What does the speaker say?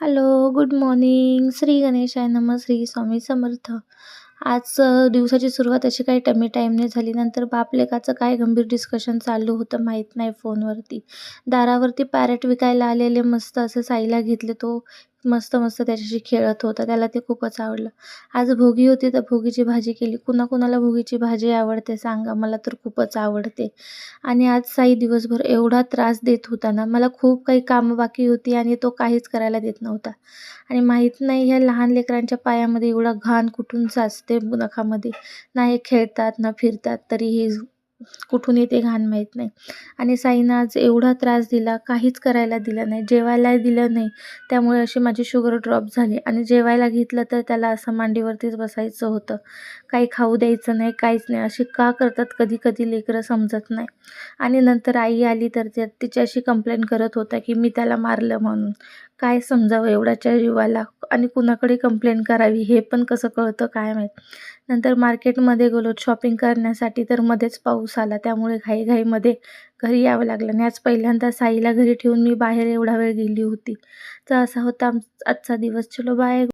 Hello, good morning. Shri गणेशाय नमः. श्री स्वामी समर्थ. आज दिवसाची सुरुवात अशी काही टमी टाईमने झाली. नंतर बाप-लेकाचं काय गंभीर डिस्कशन चालू होतं माहीत नाही फोनवरती. दारावरती पॅरट विकायला आलेले मस्त असं साईला घेतले. तो मस्त त्याच्याशी खेळत होता. त्याला ते खूपच आवडलं. आज भोगी होती तर भोगीची भाजी केली. कुणाकुणाला भोगीची भाजी आवडते सांगा? मला तर खूपच आवडते. आणि आज साई दिवसभर एवढा त्रास देत होता ना, मला खूप काही कामं बाकी होती आणि तो काहीच करायला देत नव्हता. आणि माहीत नाही ह्या लहान लेकरांच्या पायामध्ये एवढा घाण कुठून साचते नखामध्ये. ना हे खेळतात ना फिरतात, तरीही कुठून येते घाण माहीत नाही. आणि साईनं आज एवढा त्रास दिला, काहीच करायला दिलं नाही, जेवायलाही दिलं नाही. त्यामुळे अशी माझी शुगर ड्रॉप झाली. आणि जेवायला घेतलं तर त्याला असं मांडीवरतीच बसायचं होतं. काही खाऊ द्यायचं नाही, काहीच नाही. अशी का करतात कधी कधी लेकरं समजत नाही. आणि नंतर आई आली तर तिच्याशी कंप्लेंट करत होता की मी त्याला मारलं म्हणून. काय समजावं एवढ्याच्या जीवाला आणि कुणाकडे कंप्लेंट करावी हे पण कसं कळतं काय माहीत. नंतर मार्केटमध्ये गेलो शॉपिंग करण्यासाठी, तर मध्येच पाऊस आला. त्यामुळे घाईघाईमध्ये घरी यावं लागलं. आणि आज पहिल्यांदा साईला घरी ठेवून मी बाहेर एवढा वेळ गेली होती. तर असा होता आजचा दिवस. चलो बाय.